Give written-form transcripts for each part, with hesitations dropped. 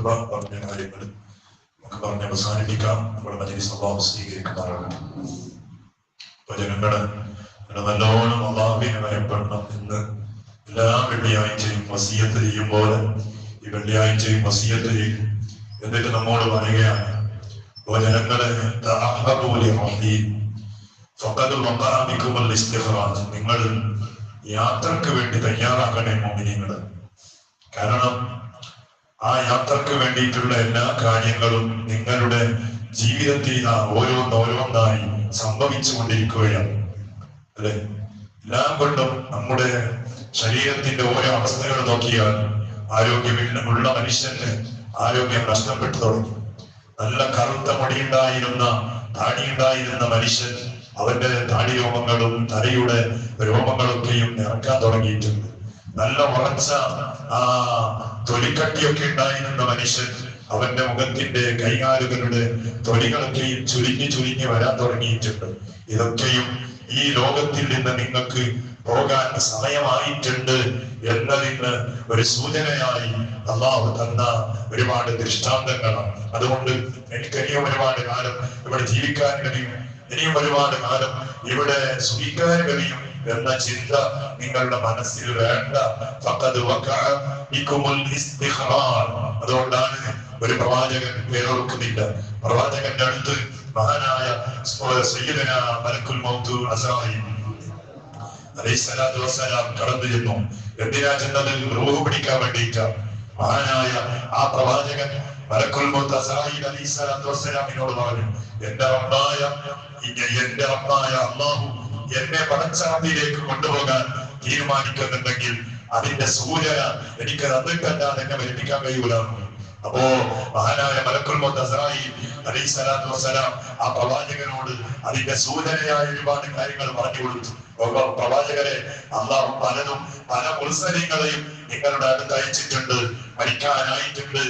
ഖുതുബ പറഞ്ഞ കാര്യങ്ങൾ നമുക്ക് പറഞ്ഞ് അവസാനിപ്പിക്കാം. നമ്മുടെ മജ്‌ലിസ് അല്ലാഹു സ്വീകരിക്കുമാറാകട്ടെ. അപ്പൊ ജനങ്ങള് നല്ലോണം അല്ലാഹുവിനെ ഭയപ്പെടണം എന്ന് എല്ലാ വെള്ളിയാഴ്ചയും വസിയത്ത് ചെയ്യുമ്പോൾ ഈ വെള്ളിയാഴ്ചയും വസിയത്ത് ചെയ്യും. എന്നിട്ട് നമ്മോട് പറയുകയാണ്, ഓ ജനങ്ങളെ, നിങ്ങൾ യാത്രക്ക് വേണ്ടി തയ്യാറാക്കണേ മോമിനീങ്ങള്. കാരണം ആ യാത്രക്ക് വേണ്ടിയിട്ടുള്ള എല്ലാ കാര്യങ്ങളും നിങ്ങളുടെ ജീവിതത്തിൽ ഓരോന്നോരോന്നായി സംഭവിച്ചു കൊണ്ടിരിക്കുകയാണ്, അല്ലെ? എല്ലാം കൊണ്ടും നമ്മുടെ ശരീരത്തിന്റെ ഓരോ അവസ്ഥകൾ നോക്കിയാൽ ആരോഗ്യമുള്ള മനുഷ്യന് ആരോഗ്യം നഷ്ടപ്പെട്ടു തുടങ്ങി. നല്ല കറുത്ത മുടിയുണ്ടായിരുന്ന താടിയുണ്ടായിരുന്ന മനുഷ്യൻ അവന്റെ താടി രോമങ്ങളും തലയുടെ രോമങ്ങളൊക്കെയും നിറക്കാൻ തുടങ്ങിയിട്ടുണ്ട്. നല്ല ഉറച്ച തൊലിക്കട്ടിയൊക്കെ ഉണ്ടായിരുന്ന മനുഷ്യൻ അവന്റെ മുഖത്തിന്റെ കൈകാലുകളുടെ തൊലികളൊക്കെയും ചുരുങ്ങി വരാൻ തുടങ്ങിയിട്ടുണ്ട്. ഇതൊക്കെയും ഈ ലോകത്തിൽ നിന്ന് നിങ്ങൾക്ക് പോകാൻ സമയമായിട്ടുണ്ട് എന്നതിന് ഒരു സൂചനയായി അല്ലാഹു തന്ന ഒരുപാട് ദൃഷ്ടാന്തങ്ങളാണ്. അതുകൊണ്ട് എനിക്കിനിയും ഒരുപാട് കാലം ഇവിടെ ജീവിക്കാൻ കഴിയും, ഇനിയും ഒരുപാട് കാലം ഇവിടെ സുഖിക്കാൻ കഴിയും എന്ന ചിന്ത നിങ്ങളുടെ മനസ്സിൽ വേണ്ട. അതുകൊണ്ടാണ് ഒരു പ്രവാചകൻ പേരോർക്കുന്നില്ല. പ്രവാചകന്റെ അടുത്ത് മഹാനായ സയ്യിദനാ മലക്കുൽ മൗത്ത് അസ്രാഈൽ അലൈഹിസ്സലാത്തു വസ്സലാം കടന്നു ചെന്നു. എന്തിനാ ചെന്നത്? റൂഹ് പിടിക്കാൻ വേണ്ടിയിട്ടാ. മഹാനായ ആ പ്രവാചകൻ മലക്കുൽ മൗത്ത് അസ്രാഈൽ അലൈഹിസ്സലാത്തു വസ്സലാമിനോട് പറഞ്ഞു, എന്റെ റബ്ബായ അല്ലാഹു എന്നെ പടച്ചാത്തിലേക്ക് കൊണ്ടുപോകാൻ തീരുമാനിക്കുന്നുണ്ടെങ്കിൽ അതിന്റെ സൂചന എനിക്ക് തന്നിട്ടല്ലാതെ എന്നെ മരിപ്പിക്കാൻ കഴിയൂല. അപ്പോ മഹാനായ മലക്കുൽ മൗത്ത് അസ്രാഈൽ അലൈഹിസ്സലാത്തു വസ്സലാം ആ പ്രവാചകനോട് അതിന്റെ സൂചനയായ ഒരുപാട് കാര്യങ്ങൾ പറഞ്ഞു കൊടുത്തു. പ്രവാചകരെ, അല്ലാഹു പല മുർസലീങ്ങളെയും നിങ്ങളുടെ അടുത്ത് അയച്ചിട്ടുണ്ട്, മരിക്കാനായിട്ടുണ്ട്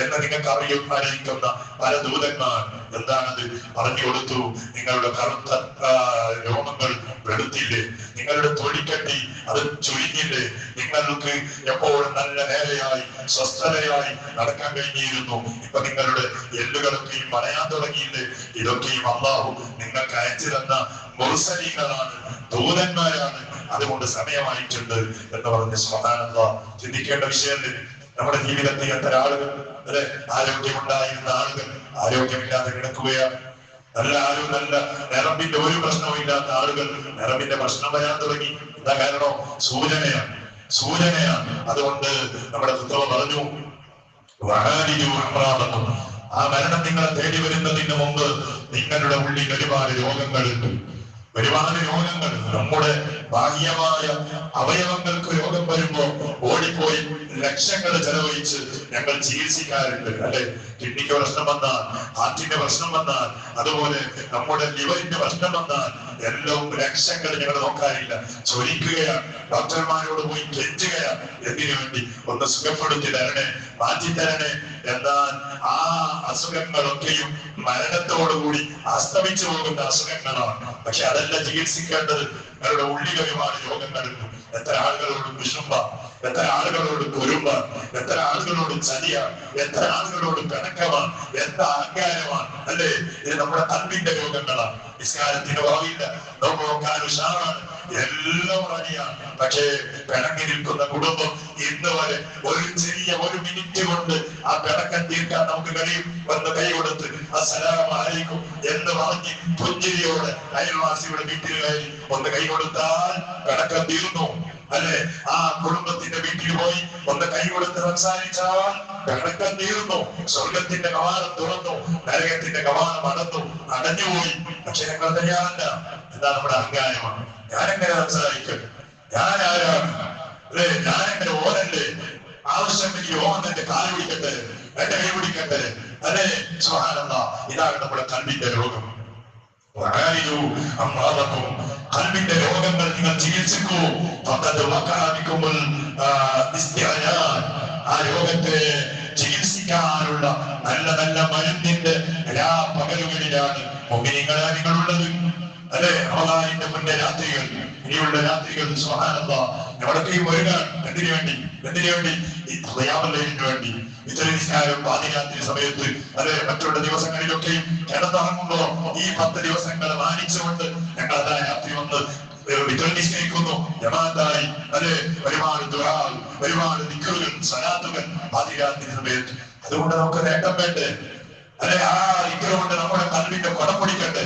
എന്ന് നിങ്ങൾക്ക് അറിയിക്കുന്ന പല ദൂതന്മാർ. എന്താണത്? പറഞ്ഞു കൊടുത്തു. നിങ്ങളുടെ കറുത്ത രോമങ്ങൾ വെളുത്തില്ലേ, നിങ്ങളുടെ തൊലിക്കട്ടി അത് ചുരുങ്ങില്ലേ, നിങ്ങൾക്ക് എപ്പോഴും നല്ല നേരെയായി സ്വസ്ഥതയായി നടക്കാൻ കഴിഞ്ഞിരുന്നു, ഇപ്പൊ നിങ്ങളുടെ എല്ലുകളൊക്കെയും പറയാൻ തുടങ്ങിയില്ലേ. ഇതൊക്കെയും അല്ലാഹു നിങ്ങൾക്ക് അയച്ചു തന്ന മുർസലീങ്ങളാണ്, ദൂതന്മാരാണ്. അതുകൊണ്ട് സമയമായിട്ടുണ്ട് എന്ന് പറഞ്ഞ് സുബ്ഹാനല്ലാഹ്. ചിന്തിക്കേണ്ട വിഷയത്തിൽ നമ്മുടെ ജീവിതത്തിൽ എത്ര ആളുകൾ, അല്ലെ, ആരോഗ്യമുണ്ടായിരുന്ന ആളുകൾ ആരോഗ്യമില്ലാതെ കിടക്കുകയാണ്. നല്ല നരമ്പിന്റെ ഒരു പ്രശ്നവും ഇല്ലാത്ത ആളുകൾ നരമ്പിന്റെ പ്രശ്നം വരാൻ തുടങ്ങി. എന്താ കാരണം? സൂചനയാണ്. അതുകൊണ്ട് നമ്മുടെ പുത്രൻ പറഞ്ഞു, ആ മരണം നിങ്ങളെ തേടി വരുന്നതിന് മുമ്പ് നിങ്ങളുടെ ഉള്ളിൽ ഒരുപാട് രോഗങ്ങളുണ്ട്. നമ്മുടെ ബാഹ്യമായ അവയവങ്ങൾക്ക് രോഗം വരുമ്പോ ഓടിപ്പോയി ലക്ഷങ്ങൾ ചെലവഴിച്ച് ഞങ്ങൾ ചികിത്സിക്കാറുണ്ട്, അല്ലെ? കിഡ്നിക്ക് പ്രശ്നം വന്നാൽ, ഹാർട്ടിന്റെ പ്രശ്നം വന്നാൽ, അതുപോലെ നമ്മുടെ ലിവറിന്റെ പ്രശ്നം വന്നാൽ എല്ലാം ലക്ഷങ്ങൾ ഞങ്ങൾ നോക്കാറില്ല, ചൊരിക്കുകയാണ്. ഡോക്ടർമാരോട് പോയി കെഞ്ചുകയാണ്. എന്തിനു വേണ്ടി? ഒന്ന് സുഖപ്പെടുത്തി തരണേ, മാറ്റി തരണേ. എന്നാൽ ആ അസുഖങ്ങളൊക്കെയും മരണത്തോടുകൂടി അസ്തമിച്ചു പോകുന്ന അസുഖങ്ങളാണ്. പക്ഷെ അതല്ല ചികിത്സിക്കേണ്ടത്. നിങ്ങളുടെ ഉള്ളിൽ ഒരുപാട് രോഗങ്ങളുണ്ട്. എത്ര ആളുകളോട് വിഷുമ്പ, എത്ര ആളുകളോട് കുരുമ്പ, എത്ര ആളുകളോട് ചതിയ, എത്ര ആളുകളോട് പിണക്കമാണ്, എത്ര അഹങ്കാരമാണ്, അല്ലേ? ഇത് നമ്മുടെ കൽബിന്റെ രോഗങ്ങളാണ്. നിസ്കാരത്തിന് ഭാവിയില്ല, നോക്കാൻ ഉഷാറാണ്, എല്ലാം അറിയാം. പക്ഷേ പിണങ്ങി നിൽക്കുന്ന കുടുംബം ഇന്ന് വരെ ഒരു മിനിറ്റ് കൊണ്ട് ആ പിണക്കം തീർക്കാൻ നമുക്ക് കഴിയും. വന്ന് കൈ കൊടുത്ത് അസ്സലാമു അലൈക്കും എന്ന് പറഞ്ഞ് പുഞ്ചിരിയോടെ അയൽവാസിയുടെ വീട്ടിൽ കയറി ഒന്ന് കൈ കൊടുത്താൽ പിണക്കം തീർന്നു, അല്ലെ? ആ കുടുംബത്തിന്റെ വീട്ടിൽ പോയി ഒന്ന് കൈ കൊടുത്ത് സംസാരിച്ചാൽ പിണക്കം തീർന്നു. സ്വർഗത്തിന്റെ കവാടം തുറന്നു, നരകത്തിന്റെ കവാടം അടഞ്ഞുപോയി. പക്ഷെ ഞങ്ങൾ തയ്യാറല്ല. എന്താ? നമ്മുടെ അഹങ്കാരമാണ്. ഞാനെങ്ങനെ സംസാരിക്കും? ഞാൻ ആരാണ്, അല്ലെ? ഞാൻ എങ്ങനെ ഓരല്ലേ? ആവശ്യമെങ്കിൽ ഓൻ എന്റെ കാല് പിടിക്കട്ടെ, എന്റെ കൈ പിടിക്കട്ടെ, അല്ലെ? സുബ്ഹാനല്ലാഹ്. ഇതാണ് നമ്മുടെ കൽബിന്റെ രോഗം. കൽബിന്റെ രോഗങ്ങൾ നിങ്ങൾ ചികിത്സിക്കൂ. ആ രോഗത്തെ ചികിത്സിക്കാനുള്ള നല്ല മരുന്നിന്റെ എല്ലാ പകലുകളിലാണ് നിങ്ങളുള്ളത്, അല്ലെ? റമദാനിന്റെ മുന്നേ രാത്രികൾ, ഇനിയുള്ള രാത്രികൾ സുബ്ഹാനല്ലാഹ്. എവിടേക്കും വരിക എന്തിനു വേണ്ടി? എന്തിനു വേണ്ടി? ഈ ഖിയാമുല്ലൈലിന് വേണ്ടി. വിതരനിസ്കാരം പാതിരാത്രി സമയത്ത് അല്ലെ മറ്റുള്ള ദിവസങ്ങളിലൊക്കെയും കിടന്നിറങ്ങുമ്പോ ഈ 10 ദിവസങ്ങൾ മാനിച്ചുകൊണ്ട് ഞങ്ങൾ അതാ രാത്രി വന്ന് നിസ്കരിക്കുന്നു ജമാഅത്തായി. അല്ലെ ഒരുപാട് ദുആ, ഒരുപാട് ദിക്റുകൾ, സലാത്തുകൾ പാതിരാത്രി സമയത്ത്. അതുകൊണ്ട് നമുക്ക് നേട്ടം വേണ്ടേ? അല്ലെ ആ ദിക്റ് കൊണ്ട് നമ്മുടെ കൽവിന്റെ കുടം പിടിക്കട്ടെ.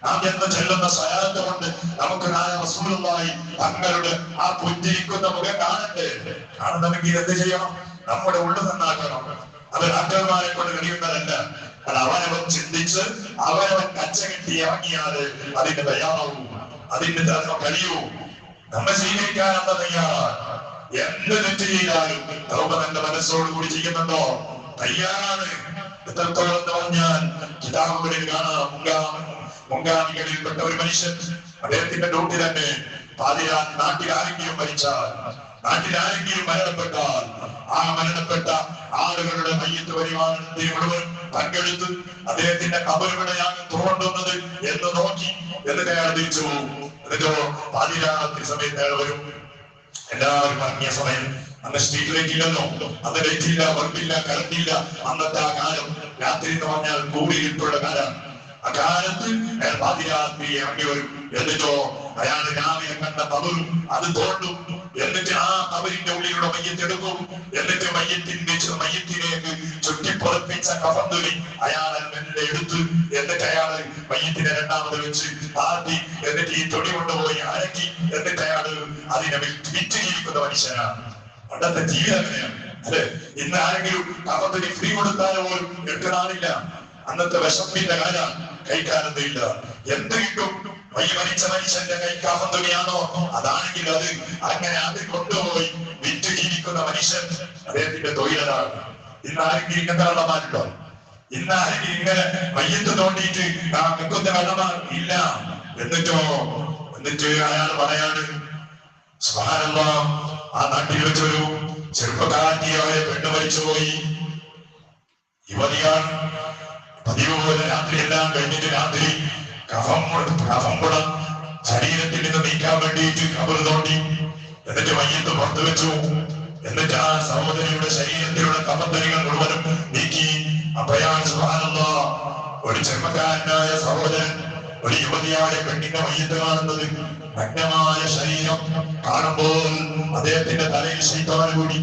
നാം എന്ന് ചെല്ലുന്ന സ്വലാത്ത് കൊണ്ട് നമുക്ക് റസൂലുള്ളാഹി തങ്ങളുടെ ആ പുഞ്ചിരിക്കുന്ന മുഖം കാണട്ടെ. കാണുന്നെങ്കിൽ എന്ത് ചെയ്യണം? നമ്മുടെ ഉള്ളു നന്നാക്കണം. അത് ഡാക്ടർമാരെ കൊണ്ട് കഴിയുന്നതല്ല. അത് അവനവൻ ചിന്തിച്ച് അവനവൻ കച്ചകെട്ടി ഇറങ്ങിയാല് അതിന് തയ്യാറാവൂ, അതിന് കഴിയൂ. നമ്മെ സ്വീകരിക്കാൻ അന്ന് തയ്യാറാണ്. എന്ത് തെറ്റ് ചെയ്താലും തൗബ തന്റെ മനസ്സോടുകൂടി ചെയ്യുന്നുണ്ടോ? തയ്യാറാണ്. എത്രത്തോളം എന്ന് പറഞ്ഞാൽ കിതാബുകളിൽ കാണാം, മുൻഗാമികളിൽപ്പെട്ട ഒരു മനുഷ്യൻ അദ്ദേഹത്തിന്റെ ഡ്യൂട്ടി തന്നെ പാതിരാത്രി നാട്ടിൽ ആരെങ്കിലും മരിച്ചാൽ, നാട്ടിൽ ആരെങ്കിലും മരണപ്പെട്ടാൽ ആ മരണപ്പെട്ട ആളുകളുടെ മയ്യത്ത് പരിപാലനത്തിൽ മുഴുവൻ പങ്കെടുത്ത് അദ്ദേഹത്തിന്റെ കബറുകളെയാണ് തുറന്നുന്നത് എന്ന് നോക്കി എന്നിട്ട് അയാൾ തിരിച്ചു പോകും. എന്നിട്ടോ പാതിരാത്രി സമയത്ത് അയാൾ വരും. എല്ലാവരും ഇറങ്ങിയ സമയം അന്ന് സ്ട്രീറ്റ് ലൈറ്റ് ഇല്ലല്ലോ, അന്ന് ലൈറ്റ് ഇല്ല, ബൾബില്ല, കറണ്ട് ഇല്ല. അന്നത്തെ ആ കാലം രാത്രി എന്ന് പറഞ്ഞാൽ കൂടിയിട്ടുള്ള കാലം. ആ കാലത്ത് അയാൾ പാതിരാത്രി ഇറങ്ങി വരും. എന്നിട്ടോ അയാൾ രാവിലെ കണ്ട കബറും അത് തോണ്ടും. എന്നിട്ട് ആ കബറിന്റെ ഉള്ളിലുള്ള മയ്യത്തെടുക്കും. എന്നിട്ട് മയ്യത്തിലേക്ക് ചുറ്റിപ്പുറപ്പിച്ച കഫന്തുണി അയാൾ മെല്ലെ എടുത്ത് എന്നിട്ട് അയാൾ മയ്യത്തിനെ രണ്ടാമത് വെച്ച് ആട്ടി എന്നിട്ട് ഈ തുണി കൊണ്ടുപോയി അരക്കി എന്നിട്ട് അയാൾ അതിനെ വിറ്റ് ജീവിക്കുന്ന മനുഷ്യനാണ്. പണ്ടത്തെ ജീവിതം അങ്ങനെയാണ്. അല്ലെ, ഇന്ന് ആരെങ്കിലും കഫന്തുണി ഫ്രീ കൊടുത്താലോ പോലും എടുക്കാനില്ല. അന്നത്തെ വിശപ്പിന്റെ കാലം, കഴിക്കാനെന്തില്ല. എന്ത് കിട്ടും? മരിച്ച മനുഷ്യന്റെ കൈ കഫന്തുണിയാണോ? അതാണെങ്കിൽ അത് അങ്ങനെ അത് കൊണ്ടുപോയി വിറ്റ് ജീവിക്കുന്ന മനുഷ്യൻ അദ്ദേഹത്തിന്റെ തൊഴിലാണ്. ഇന്ന് ആരെങ്കിലും ഇങ്ങനത്തെ കള്ളമാരുണ്ടോ? ഇന്ന് ആരെങ്കിലും ഇങ്ങനെ മയ്യത്ത് തോണ്ടിയിട്ട് നിൽക്കുന്ന കള്ളമാർ ഇല്ല. എന്നിട്ട് അയാൾ പറയാണ്, സുബ്ഹാനല്ലാഹ്, ആ നാട്ടിൽ വെച്ചൊരു ചെറുപ്പക്കാരിയായ പെണ്ണ് മരിച്ചുപോയി. യുവതിയാണ്. പതിവ് പോലെ രാത്രി എല്ലാം കഴിഞ്ഞിട്ട് രാത്രി കഫംപുടം ശരീരത്തിൽ നിന്ന് നീക്കാൻ വേണ്ടിയിട്ട് കബറ് തോണ്ടി എന്നിട്ട് മയ്യത്ത് പുറത്തു വെച്ചു. എന്നിട്ട് ആ സഹോദരിയുടെ ശരീരത്തിലുള്ള കഫത്തരികൾ മുഴുവനും നീക്കി. അപ്പോഴാണ് സുബ്ഹാനല്ലാഹ് ഒരു ചെറുപ്പക്കാരനായ സഹോദരൻ ഒരു യുവതിയായ പെണ്ണിന്റെ മയ്യത്ത് കാണുന്നത്. നഗ്നമായ ശരീരം കാണുമ്പോൾ അദ്ദേഹത്തിന്റെ തലയിൽ ശൈത്താൻ കൂടി.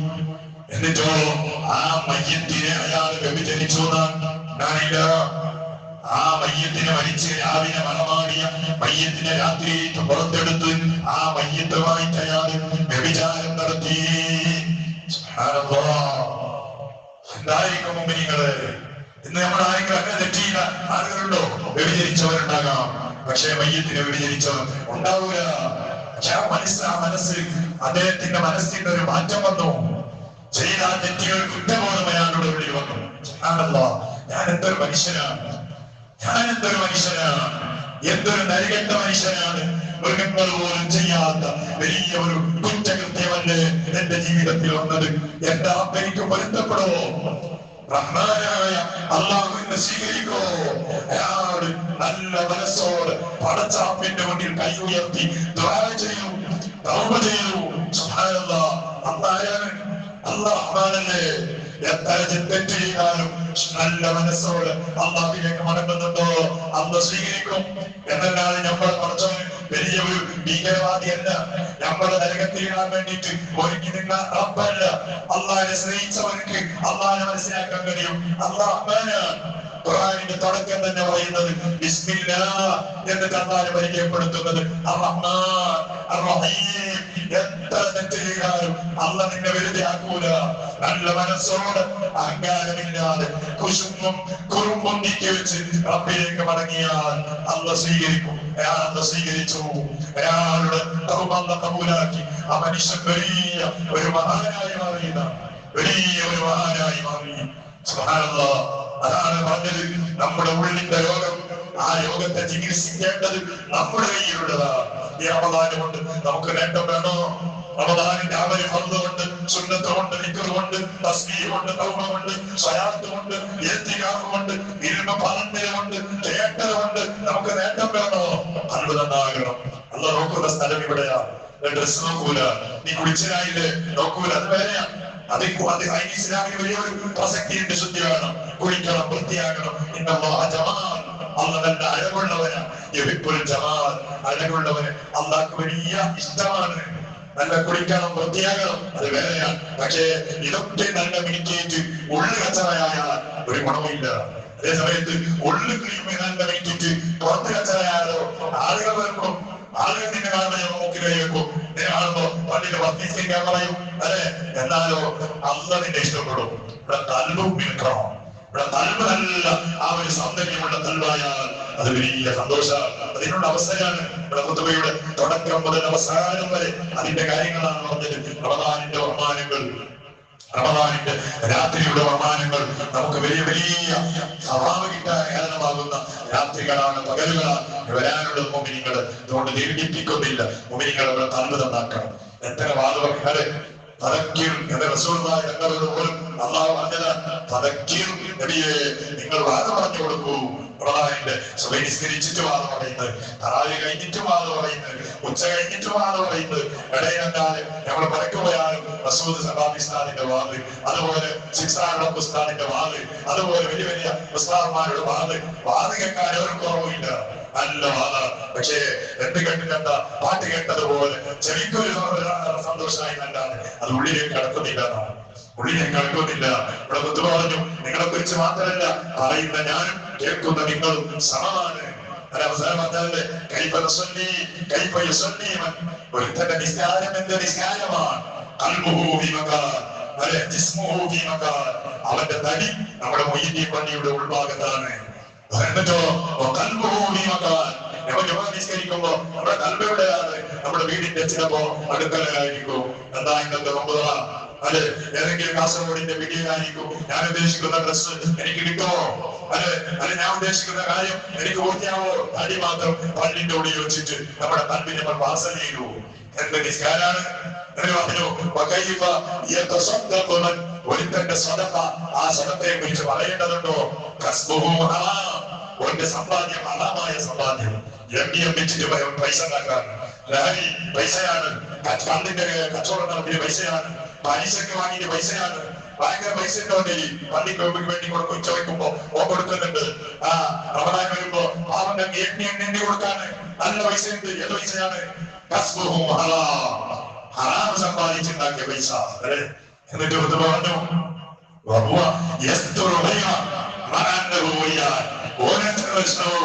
എന്നിട്ടോ ആ മയ്യത്തിനെ അയാൾ വ്യഭിചരിച്ചു എന്നാണില്ല. ആ മയ്യത്തിനെ മരിച്ച് രാവിലെ മണമാടിയ മയ്യത്തിനെ രാത്രി പുറത്തെടുത്ത് ആ മയ്യത്തുമായിട്ട് അയാൾ വ്യഭിചാരം നടത്തി. എന്തായിരിക്കും മുമ്പിനിങ്ങള്? ഇന്ന് നമ്മൾ ആരെങ്കിലും അങ്ങനെ തെറ്റിയ ആളുകളുണ്ടോ? വ്യഭിചരിച്ചവരുണ്ടാകാം, പക്ഷേ മയ്യത്തിനെ വ്യഭിചരിച്ചവർ ഉണ്ടാവൂല. പക്ഷെ ആ മനസ്സ് അദ്ദേഹത്തിന്റെ മനസ്സിന്റെ ഒരു മാറ്റം വന്നു. ചെയ്ത തെറ്റുകൾ കുറ്റബോധം അയാളുടെ ഉള്ളിൽ വന്നു. ഞാൻ എന്തൊരു മനുഷ്യനാണ്, എന്തൊരു നരികെട്ട മനുഷ്യനാണ്. മൃഗങ്ങൾ പോലും ചെയ്യാത്ത വലിയ ഒരു കുറ്റകൃത്യമല്ലേ എന്റെ ജീവിതത്തിൽ വന്നത്. എന്റെ എനിക്ക് പൊരുത്തപ്പെടുമോ? റഹ്മാനായ അല്ലാഹുവിനെ സ്വീകരിക്കോ? അയാൾ നല്ല മനസ്സോട് പടച്ചാപ്പിന്റെ മുന്നിൽ കൈ ഉയർത്തി ദുആ ചെയ്യൂ, തൗബ ചെയ്യൂ. സുബ്ഹാനല്ലാഹ്, അല്ലാഹുവല്ലേ. എത്ര തെറ്റ് ചെയ്താലും നല്ല മനസ്സോട് അല്ലാഹുവിലേക്ക് മടങ്ങുന്നുണ്ടോ അല്ലാഹു സ്വീകരിക്കും. എന്നല്ലാതെ നമ്മൾ കുറച്ചവന് വലിയ ഒരു ഭീകരവാദിയല്ല. നമ്മളെ നരകത്തിലിടാൻ വേണ്ടിയിട്ട് ഒരുക്കി നിന്ന റബ്ബല്ല. അല്ലാഹുവിനെ സ്നേഹിച്ചവർക്ക് അല്ലാഹുവിനെ മനസ്സിലാക്കാൻ കഴിയും. അല്ലാഹുവാണ്. ഖുർആനിന്റെ തുടക്കം തന്നെ പറയുന്നത് ബിസ്മില്ലാഹ് എന്ന് അല്ലാഹുവിനെ പരിചയപ്പെടുത്തുന്നത് അർ-റഹ്മാൻ അർ-റഹീം. എത്ര തെറ്റ് ചെയ്താലും അല്ലാഹു നിന്നെ വെറുതെ ആക്കൂല. നല്ല മനസ്സോട് അഹങ്കാരമില്ലാതെ കുറുമ്പും നീക്കി വെച്ച് റബ്ബിലേക്ക് മടങ്ങിയാൽ അല്ലാഹു സ്വീകരിക്കും. അയാൾ സ്വീകരിച്ചു. അയാളുടെ തൗബ അല്ലാഹു കബൂലാക്കി. ആ മനുഷ്യൻ വലിയ ഒരു മഹാനായി മാറി. സുബ്ഹാനല്ലാഹ്. അതാണ് പറഞ്ഞത്, നമ്മുടെ ഉള്ളിന്റെ രോഗം, ആ രോഗത്തെ ചികിത്സിക്കേണ്ടത് നമ്മുടെ കയ്യിലുള്ളതാണ്. ഈ റമദാൻ കൊണ്ട് നമുക്ക് നേട്ടം വേണോ? റമദാനിന്റെ അമല് ഫർദ് കൊണ്ട്, സുന്നത്ത് കൊണ്ട്, ദിക്ർ കൊണ്ട്, തസ്ബീഹ് കൊണ്ട്, തൗബ കൊണ്ട്, സ്വലാത്ത് കൊണ്ട്, ഇഅ്തികാഫ് കൊണ്ട്, ഇൽമ പറഞ്ഞത് കൊണ്ട്, കേട്ടത് കൊണ്ട് നമുക്ക് നേട്ടം വേണോ? ഖൽബ് നന്നാകണം. അല്ലാഹു നോക്കുന്ന സ്ഥലം ഇവിടെയാണ്. ഡ്രസ് നോക്കൂല, നീ കുളിച്ചനായില്ലേ നോക്കൂല, അത് വേറെയാണ്. അത് ഇസ്ലാമിന് വലിയൊരു പ്രസക്തിയുണ്ട്. ശുദ്ധി വേണം, കുളിക്കണം, വൃത്തിയാകണം. അള്ള നല്ല അഴകുള്ളവന്, അഴകുള്ളവന് അള്ളാഹ്ക്ക് വലിയ ഇഷ്ടമാണ്. നല്ല കുളിക്കണം, വൃത്തിയാകണം, അത് വേറെയാണ്. പക്ഷേ ഇതൊക്കെ നല്ല മിനിക്കേറ്റ് ഉള്ളു കച്ചറയായാൽ ഒരു ഗുണമില്ല. അതേ സമയത്ത് ഉള്ളു ക്ലീൻ നല്ല മിനിക്കേറ്റ് പുറത്ത് കച്ചറയായാലോ ആളുകൾ വരുമ്പോ ആളുകൾ നിന്നെ കാണുമ്പോൾ ഞാൻ നോക്കി കഴിയുമ്പോ നിന്നെ കാണുമ്പോ പള്ളിയുടെ വർദ്ധിക്കാൻ പറയും, അല്ലെ? എന്നാലോ അല്ല നിന്നെ ഇഷ്ടപ്പെടും. ഇവിടെ തല്ലും നിൽക്കണം. ഇവിടെ തൽവ് നല്ല ആ ഒരു സൗന്ദര്യമുള്ള തൽവായാൽ അത് വലിയ സന്തോഷമാണ്. അതിനുള്ള അവസ്ഥയാണ് ഇവിടെ ഖുതുബയുടെ തുടക്കം മുതൽ അവസാനം വരെ അതിന്റെ കാര്യങ്ങളാണ് പറഞ്ഞത്. റമദാനിന്റെ ബഹുമാനങ്ങൾ, റമദാനിന്റെ രാത്രിയുടെ ബഹുമാനങ്ങൾ നമുക്ക് വലിയ വലിയ സവാബ് കിട്ടാൻ കാരണമാകുന്ന രാത്രികളാണ്, പകലുകളാണ് വരാനുള്ള മുഅ്മിനീങ്ങൾ. അതുകൊണ്ട് ദീർഘിപ്പിക്കുന്നില്ല. മുഅ്മിനീങ്ങൾ അവിടെ തൽവ് നന്നാക്കണം. എത്ര വാദവങ്ങളെ തദക്കീർ എന്ന റസൂലുള്ളാഹി തങ്ങളോട് പോലും അല്ലാഹു പറഞ്ഞതാണ്, തദക്കീർ നബിയെ നിങ്ങൾ വാദം പറഞ്ഞു കൊടുക്കൂ. റമദാനിന്റെ സുബഹി നിസ്കരിച്ചിട്ട് വാദം പറയുന്നത്, തറാവീഹ് കഴിഞ്ഞിട്ട് വാദം പറയുന്നത്, ഉച്ച കഴിഞ്ഞിട്ട് വാദം പറയുന്നത്, ഇടയിലല്ലാതെ നമ്മൾ പരക്ക് പോയാലും മസൂദ് സഹാബിസ്ഥാനിന്റെ വാദ്, അതുപോലെ സിക്സാറുടെ പുസ്താദിന്റെ വാദ്, അതുപോലെ വലിയ വലിയ ഉസ്താദ്മാരുടെ വാദ് കേൾക്കാൻ ഒരു കുറവില്ല. നല്ല വാദ. പക്ഷേ എന്ത് കേട്ടിട്ടെന്താ, പാട്ട് കേട്ടതുപോലെ ചെവിക്കൊരു സന്തോഷമായി നല്ലാതെ അത് ഉള്ളിലേക്ക് കടക്കുന്നില്ല എന്നാണ്. ഉള്ളിലേക്ക് കടക്കുന്നില്ല. ഇവിടെ ബുദ്ധ പറഞ്ഞു, നിങ്ങളെ കുറിച്ച് മാത്രമല്ല പറയുന്ന ഞാനും കേൾക്കുന്ന നിങ്ങളും സമമാണ്. അവസാനം പറഞ്ഞാല് ഒരുത്തന്റെ നിസ്കാരം എന്റെ നിസ്കാരമാണ്. അവന്റെ തടി നമ്മുടെ മൊയ്യീൻ പള്ളിയുടെ ഉൾഭാഗത്താണ്. എന്നിട്ടോ നിസ്കരിക്കുമ്പോ നമ്മുടെ കൽബെവിടെയാണ്? നമ്മുടെ വീടിന്റെ ചിലപ്പോ അടുക്കളയിലായിരിക്കും. എന്താ ഇന്നത്തെ നോമ്പുറ, അല്ലെ? ഏതെങ്കിലും കാസർഗോഡിന്റെ വീട്ടിലായിരിക്കും. ഞാൻ ഉദ്ദേശിക്കുന്ന ഡ്രസ് എനിക്ക് കിട്ടുമോ? അല്ലെ ഞാൻ ഉദ്ദേശിക്കുന്ന കാര്യം എനിക്ക് പൂർത്തിയാവോ? തടി മാത്രം പള്ളിന്റെ ഉള്ളിൽ വെച്ചിട്ട് നമ്മുടെ കൽബിനെ നമ്മൾ വാസന ചെയ്തു. എന്ത് നിസ്കാരാണ്? ഒരുത്തന്റെ സദഖ, ആ സദഖയെ കുറിച്ച് പറയേണ്ടതുണ്ടോ? ഓന്റെ സമ്പാദ്യം ഹറാമായ സമ്പാദ്യം. എംഡിഎം വെച്ചിട്ട് പൈസ ഉണ്ടാക്കാൻ, ലഹരി പൈസയാണ്, പണ്ടിന്റെ കച്ചവടം നടത്തിയ പൈസയാണ്, പലിശക്ക് വാങ്ങിയ പൈസയാണ്. ഭയങ്കര പൈസ ഉണ്ടോണ്ടേ പള്ളിക്ക് വേണ്ടി കൊടുക്കും. ഉച്ച വയ്ക്കുമ്പോ കൊടുക്കുന്നുണ്ട്. ആ റമദാൻ വരുമ്പോ പാവന്റെ എണ്ണി കൊടുക്കാണ് നല്ല പൈസയുണ്ട്. ഏത് പൈസയാണ്? ഹറാം സമ്പാദിച്ചുണ്ടാക്കിയ പൈസ. എന്നിട്ട് പറഞ്ഞു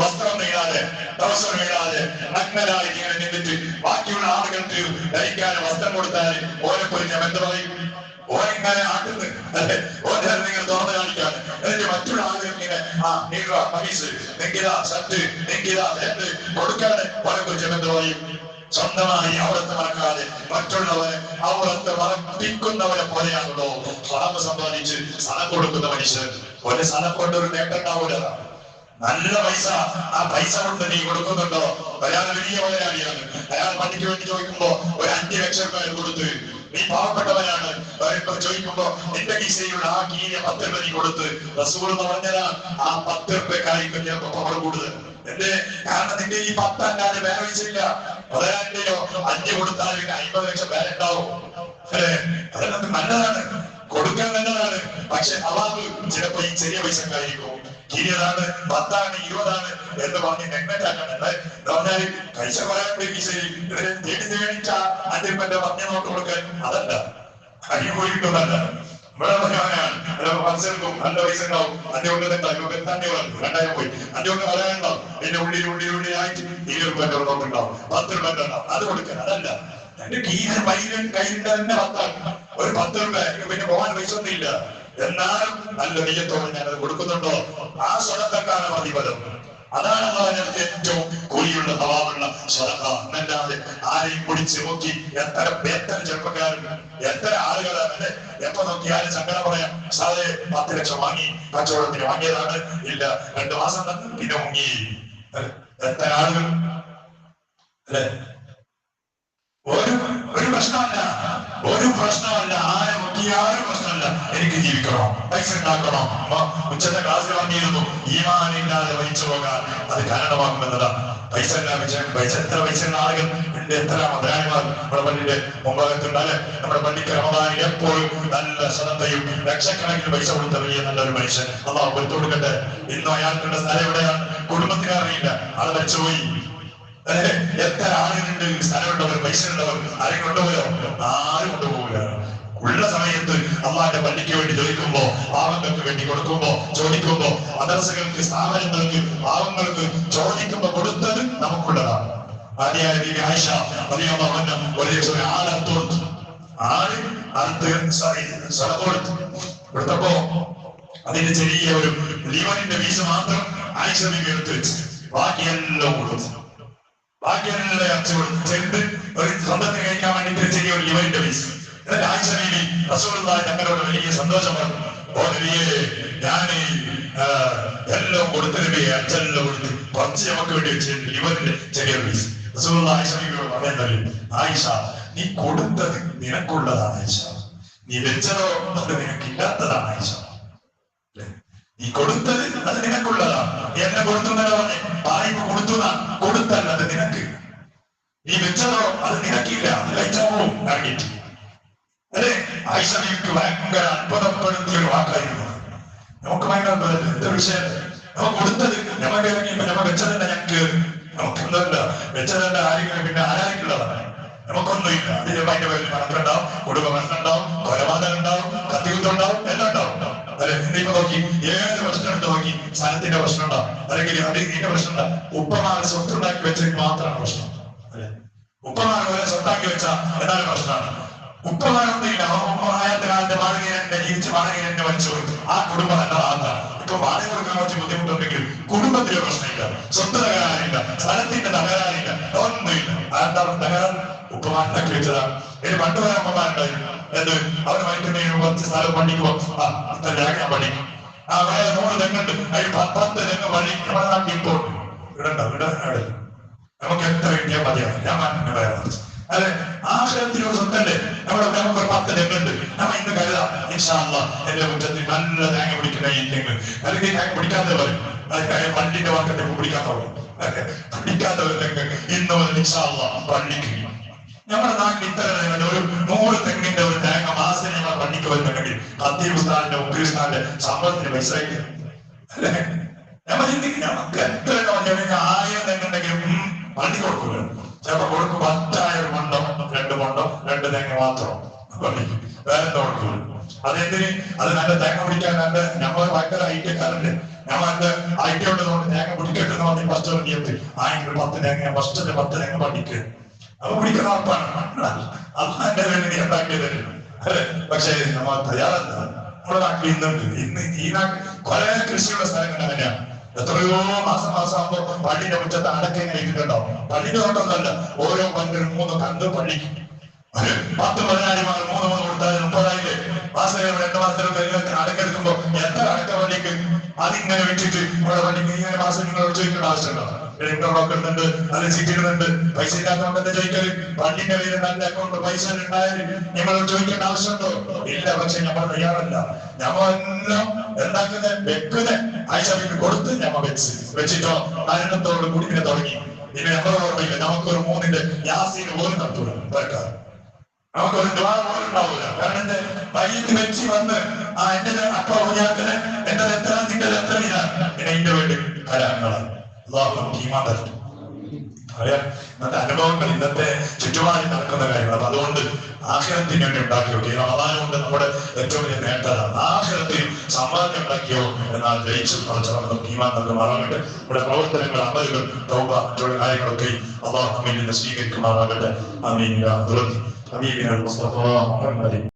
വസ്ത്രം നീളാതെ, അവസരം വീഴാതെ, നഗ്നരായി ഇങ്ങനെ നിന്നിട്ട് ബാക്കിയുള്ള ആളുകൾക്ക് ധരിക്കാൻ വസ്ത്രം കൊടുത്താൽ ഓനെ കുറിച്ച് എന്ത് പറയും? ഓനെങ്ങനെ ആട്ടുന്നു, അല്ലെ? ഓനെ നിങ്ങൾ തുറന്ന് കാണിക്കാണ്. എന്നിട്ട് മറ്റുള്ള ആളുകൾക്ക് ഇങ്ങനെ പൈസ നെങ്കിതാ ഷർട്ട്, നെങ്കിതാ പാന്റ് കൊടുക്കാതെ ഓനെ കുറിച്ച് എന്ത് പറയും? സ്വന്തമായി ഔറത്ത് മറക്കാതെ മറ്റുള്ളവരെ ഔറത്ത് മറപ്പിക്കുന്നവരെ പോലെയാണല്ലോ ഹറാം സമ്പാദിച്ച് സനം കൊടുക്കുന്ന മനുഷ്യൻ. ഒരു സനം കൊണ്ടൊരു നേട്ടം ഉണ്ടാവൂല. നല്ല പൈസ, ആ പൈസ കൊണ്ട് നീ കൊടുക്കുന്നുണ്ടോ? അയാൾ വലിയ മുതലാളിയാണ്. അയാൾ പണിക്ക് വേണ്ടി ചോദിക്കുമ്പോ ഒരു 5 ലക്ഷം രൂപ കൊടുത്ത്, നീ പാവപ്പെട്ടവനാണ് ചോദിക്കുമ്പോ നിന്റെ കീശയിലുള്ള ആ കീഴിയ 10 രൂപ നീ കൊടുത്ത്. റസൂൽ എന്ന് പറഞ്ഞാൽ ആ 10 രൂപക്കായിരിക്കും ചിലപ്പോ പവർ കൂടുതൽ. എന്റെ കാരണം നിന്റെ ഈ 10 അല്ലാതെ വേറെ പൈസ ഇല്ല. മുതലാളിന്റെയോ 5 കൊടുത്താൽ 50 ലക്ഷം വേറെ ഉണ്ടാവും. അതെല്ലാം നല്ലതാണ്, കൊടുക്കാൻ നല്ലതാണ്. പക്ഷെ അള്ളാഹു ചിലപ്പോ ഈ ചെറിയ പൈസക്കായിരിക്കും, കീഴിയതാണ്, 10 ആണ് 20 ആണ് എന്ന് പറഞ്ഞ് നെഗ്നറ്റ് ആക്കണം. പറഞ്ഞാല് പൈസ പറയാൻ തേടിച്ച 5 രൂപന്റെ പറഞ്ഞ നോട്ട് കൊടുക്കാൻ അതല്ല, അടിപൊളിയിട്ടൊന്നല്ല. ഇവിടെ മത്സരക്കും നല്ല പൈസ ഉണ്ടാവും. 5 കൊണ്ട് തന്നെ 2000 പോയി 5 കൊണ്ട് പറയാനുണ്ടാവും. പിന്നെ ഉള്ളിലായിട്ട് 20 രൂപന്റെ നോട്ട് ഉണ്ടാവും, 10 രൂപന്റെ ഉണ്ടാവും. അത് കൊടുക്കാൻ അതല്ല. എന്റെ കയ്യിലുണ്ട് തന്നെ 10 ഒരു 10 രൂപ പിന്നെ പോകാൻ പൈസ ഒന്നും ഇല്ല. എന്നാലും നല്ല നെയ്യത്തോടെ ഞാനത് കൊടുക്കുന്നുണ്ടോ? ആ സ്വതക്കാണ് പ്രതിഫലം. അതാണ് അതിനകത്ത് ഏറ്റവും കൂലിയുള്ള സ്വഭാവമുള്ള സ്വതക്ക. എന്നല്ലാതെ ആരെയും പിടിച്ച് നോക്കി എത്ര ചെറുപ്പക്കാരും എത്ര ആളുകളാണ് എപ്പോ നോക്കിയാലും സങ്കടം പറയാം. സാറേ 10 ലക്ഷം വാങ്ങി കച്ചവടത്തിന് വാങ്ങിയതാണ്, ഇല്ല 2 മാസം തന്നു പിന്നെ മുങ്ങി. എത്ര ആളുകൾ അല്ലെ? ഒരു പ്രശ്നമല്ല, ആരെ മുക്കിയാലും പ്രശ്നമല്ല. എനിക്ക് ജീവിക്കണോ, പൈസ ഉണ്ടാക്കണോ. ഉച്ചത്തെ ക്ലാസ്സിൽ പറഞ്ഞിരുന്നു, ഈമാനില്ലാതെ മരിച്ചു പോകാൻ അത് കാരണമാകുമെന്നതാണ്. പൈസ എത്ര പൈസയുള്ള ആളുകൾ ഉണ്ട്, എത്ര മുതലാളിമാർ നമ്മുടെ പള്ളിയുടെ മുമ്പാകത്തുണ്ടാല്. നമ്മുടെ പള്ളിക്ക് റമദാനിൽ എപ്പോഴും നല്ല ശ്രദ്ധയും ലക്ഷക്കണക്കിന് പൈസ കൊടുത്തറിയ നല്ലൊരു മനുഷ്യൻ അള്ളാഹു കൊടുത്തു കൊടുക്കട്ടെ. ഇന്നും അയാൾക്കുള്ള സ്ഥലം എവിടെയാണ്? കുടുംബത്തിന് അറിയില്ല, ആള് മരിച്ചുപോയി. എത്ര ആളുകളുണ്ട് സ്ഥലമുള്ളവർ, പൈസ ഉള്ളവർ, ആരും കൊണ്ടുപോയോ? ആരും കൊണ്ടുപോകില്ല. ഉള്ള സമയത്ത് അള്ളാന്റെ പള്ളിക്ക് വേണ്ടി ചോദിക്കുമ്പോ, പാവങ്ങൾക്ക് വേണ്ടി കൊടുക്കുമ്പോ, ചോദിക്കുമ്പോ, മദ്രസകൾക്ക്, സ്ഥാപനങ്ങൾക്ക്, പാവങ്ങൾക്ക് ചോദിക്കുമ്പോ കൊടുത്തത് നമുക്കുള്ളതാണ്. ആദ്യമായ ആയിഷ റളിയല്ലാഹു അൻഹ ഒരു ദിവസം ആളത്ത് കൊടുത്തപ്പോ അതിന്റെ ചെറിയ ഒരു ലിവറിന്റെ പീസ് മാത്രം ആയിഷ ബീവി എടുത്ത് വെച്ച് ബാക്കിയെല്ലാം കൊടുത്തു. ബാക്കിയെല്ലാം ഇറച്ചി കൊടുത്ത് ഒരു സ്വന്തത്തിന് കഴിക്കാൻ വേണ്ടിട്ട് ചെറിയൊരു ലിവറിന്റെ പീസ്. എന്നിട്ട് ആയിഷ ബീവി റസൂലുള്ളാഹി തങ്ങളോട് വലിയ സന്തോഷം പറഞ്ഞു, ഓ നബിയേ, ഞാൻ എല്ലാം കൊടുത്തതിന്റെ അച്ഛനെല്ലാം കൊടുത്ത് കുറച്ച് നമുക്ക് വേണ്ടി വെച്ചിട്ടുണ്ട് ലിവറിന്റെ ചെറിയൊരു പീസ്. റസൂലുള്ളാഹി ആയിഷ ബീവിയോട് പറയുന്നത്, ആയിഷ, നീ കൊടുത്തത് നിനക്കുള്ളതാണ് ആയിഷ, നീ വെച്ചതോ അത് നിനക്കില്ലാത്തതാണ് ആയിഷ. നീ കൊടുത്തത് അത് നിനക്കുള്ളതാണ്. നീ എന്നെ കൊടുത്തു എന്നല്ല പറഞ്ഞേ, ആയിപ്പ് കൊടുത്തല്ല അത് നിനക്ക്. നീ വെച്ചതോ അത് നിനക്കില്ല, അത് കഴിച്ചോളും ഇറങ്ങിയിട്ട്. അല്ലെ, ആയിഷ ബീവിക്ക് ഭയങ്കര അത്ഭുതപ്പെടുത്തിയ ഒരു വാക്കായിരുന്നു. നമുക്ക് ഭയങ്കര എന്ത് വിഷയം, നമുക്ക് കൊടുത്തത് നമുക്ക് ഇറങ്ങിയപ്പോ നമ്മൾ വെച്ചതല്ല ഞങ്ങൾക്ക്, നമുക്കൊന്നുമില്ല, വെച്ചതല്ല ആരെങ്കിലും പിന്നെ ആരായിരിക്കുള്ളതാണ്, നമുക്കൊന്നുമില്ല. അതിന് അതിന്റെ പേരിൽ മണത്തിലുണ്ടാവും, കുടുംബ പ്രശ്നമുണ്ടാവും, കൊലപാതകം ഉണ്ടാവും, കത്തിയുദ്ധമുണ്ടാവും, എല്ലാം ഉണ്ടാവും. അല്ലെ, ഇന്നിപ്പോ നോക്കി ഏത് പ്രശ്നം എടുത്ത് നോക്കി സ്ഥലത്തിന്റെ പ്രശ്നം ഉണ്ടാവും, അല്ലെങ്കിൽ അതിന്റെ പ്രശ്നം ഉണ്ടാവും. ഉപ്പമാരെ സ്വത്തുണ്ടാക്കി വെച്ചതിന് മാത്രമാണ് പ്രശ്നം. അല്ലെ, ഉപ്പമാരെ പോലെ സ്വത്താക്കി വെച്ച എന്നാലും പ്രശ്നമാണ്. ഉപ്പമാരൊന്നുമില്ല, ആയത്തെ കാലത്തെ വാടകയെ ജീവിച്ച് വാടകയെ എന്നെ വലിച്ചു, ആ കുടുംബം നല്ലതാണ്. ഇപ്പൊ വാടക കൊടുക്കാൻ കുറച്ച് ബുദ്ധിമുട്ടുണ്ടെങ്കിൽ കുടുംബത്തിലെ പ്രശ്നമില്ല, സ്വത്ത് തകരാറില്ല, സ്ഥലത്തിന്റെ തകരാറില്ല, ഒന്നുമില്ല. അതെന്താണ് തകരാറ്? ഉപ്പമാരുണ്ടാക്കി വെച്ചതാണ്. ഇനി പണ്ട് വരെ ഉപ്പമാരുണ്ടായിരുന്നു, എന്ത് അവര് വൈകുന്നേരം കുറച്ച് സ്ഥലം പണിക്ക് ഞാൻ പണിക്കും. ആ വേറെ 100 തെങ്ങുണ്ട്, അതിൽ 10 തെങ്ങ് പണി നമ്മുടെ നാട്ടിൽ ഇപ്പോൾ ഇടണ്ടോ? അവിടെ നമുക്ക് എത്ര കിട്ടിയാൽ മതിയാണ്. ഞാൻ പറയാം, അല്ലെ, ആശ്രയത്തിനൊരു സ്വത്തല്ലേ നമുക്കൊരു 10 തെങ്ങുണ്ട്. നമ്മ ഇന്ന് കരുതാം, ഇൻഷാ അല്ലാഹ് എന്റെ മുറ്റത്തിൽ നല്ല തേങ്ങ പിടിക്കുന്ന ഈ തെങ്ങ്, അല്ലെങ്കിൽ തേങ്ങ പിടിക്കാത്ത പറയും, പള്ളിന്റെ വാക്കത്തെ പിടിക്കാത്തവർ പിടിക്കാത്തവർ തെങ്ങ് ഇന്ന് മുതൽ ഇൻഷാ അല്ലാഹ് പള്ളിക്ക്. നമ്മുടെ നാട്ടിൽ ഇത്ര ഒരു 100 തെങ്ങിന്റെ ഒരു തേങ്ങ മാസം ഞങ്ങളെ പള്ളിക്ക് വരുന്നുണ്ടെങ്കിൽ ഖത്തീബ് ഉസ്താദിന്റെ മുഖ്യ ഉസ്താദിന്റെ ശമ്പളത്തിന് പൈസ അല്ലെ. നമ്മൾ ചിന്തിക്കും, നമുക്ക് എത്ര 1000 തെങ്ങുണ്ടെങ്കിലും പള്ളി കൊടുക്കൂല. ചിലപ്പോ കൊടുക്കും 10 ഒരു മണ്ടോ 2 മണ്ടോ 2 തേങ്ങ മാത്രം പള്ളിക്ക്, വേറെ എന്താ കൊടുക്കൂല. അതെന്തിന്? അത് നല്ല തേങ്ങ പിടിക്കാൻ നല്ല നമ്മൾ ഭയങ്കര ഐക്യക്കാരുണ്ട്. ഞമ്മക്ക് ഐക്യം ഉള്ളതുകൊണ്ട് തേങ്ങ പിടിക്കട്ടെന്ന് പറഞ്ഞ് ഫസ്റ്റ് ഇറങ്ങിയത് 10 തേങ്ങ ഫസ്റ്റിന്റെ 10 തേങ്ങ പള്ളിക്ക് അപ്പൊ പിടിക്കുന്ന ഉറപ്പാണ്. അള്ളാന്റെ വേണ്ടി ഉണ്ടാക്കിയത്. പക്ഷേ നമ്മൾ തയ്യാറല്ല. നമ്മുടെ നാട്ടിൽ ഇന്നുണ്ട്, ഇന്ന് ഈ നാട്ടിൽ കുറെ കൃഷിയുള്ള സ്ഥലങ്ങൾ അങ്ങനെയാണ്. എത്രയോ മാസം ആകുമ്പോ പള്ളിന്റെ മുറ്റത്ത് അടക്ക ഇങ്ങനെ ഇട്ടിട്ടുണ്ടാവും. പള്ളിന്റെ തോട്ടമൊന്നുമല്ല, ഓരോ പണ്ടിനും 3 കണ്ട് പള്ളിക്ക് 10 മുതലാളിമാർ 3 കൊടുത്താൽ 30,000 മാസം 2 മാസത്തിലൊക്കെ അടക്കെടുക്കുമ്പോ എത്ര അടക്ക പള്ളിക്ക് അതിങ്ങനെ വെച്ചിട്ട് നമ്മുടെ പള്ളിക്ക് ഇങ്ങനെ മാസം നിങ്ങളോട് ചോദിക്കേണ്ട ആവശ്യമുണ്ടോ? ഇന്റർലോക്ക് ഇടുന്നുണ്ട്, അത് ചീറ്റിടുന്നുണ്ട്, പൈസ ഇല്ലാത്തതുകൊണ്ടെന്ന് ചോദിക്കല്. പള്ളിന്റെ പേര് നല്ല അക്കൗണ്ട് പൈസ ഉണ്ടായാലും നിങ്ങളോട് ചോദിക്കേണ്ട ആവശ്യമുണ്ടോ? ഇല്ല. പക്ഷെ നമ്മൾ തയ്യാറല്ല. ഞമ്മളെല്ലാം എന്താക്കുന്ന വെക്കുന്ന ആഴ്ച കൊടുത്ത് ഞമ്മ വെച്ചിട്ടോ മരണത്തോട് കൂടി പിന്നെ തുടങ്ങി. ഇനി നമ്മളെ ഓർമ്മയില്ല, നമുക്കൊരു 3ന്റെ യാസീന് പോലും നടത്തൂല, നമുക്കൊരു ദ്വാ പോലും ഉണ്ടാവൂല. കാരണം എന്റെ വൈകിട്ട് വെച്ച് വന്ന് എന്റെ അപ്പ ഞാത്തിന് എന്റെ എത്ര നിന്റെ എത്ര ഇതാണ് ഇതിന്റെ വേണ്ടി കലാങ്ങളാണ്. ഇന്നത്തെ അനുഭവങ്ങൾ, ഇന്നത്തെ ചുറ്റുപാടിൽ നടക്കുന്ന കാര്യങ്ങൾ. അപ്പൊ അതുകൊണ്ട് ആഖിറത്തിന് വേണ്ടി ഉണ്ടാക്കിയോ, റമദാൻ കൊണ്ട് നമ്മുടെ ഏറ്റവും വലിയ നേട്ടമാണ്. ആഖിറത്തിൽ സമ്പാദ്യം ഉണ്ടാക്കിയോ എന്നാൽ ജയിച്ചു നമുക്ക് ഈമാൻ നൽകുമാറാകട്ടെ. നമ്മുടെ പ്രവർത്തനങ്ങൾ, അമലുകൾ, തൗബ, മറ്റുള്ള കാര്യങ്ങളൊക്കെ അല്ലാഹു നമ്മിൽ നിന്ന് സ്വീകരിക്കുമാറാകട്ടെ. ആമീൻ. യാ റബ്ബി ഹബീബിന മുസ്തഫ മുഹമ്മദ്.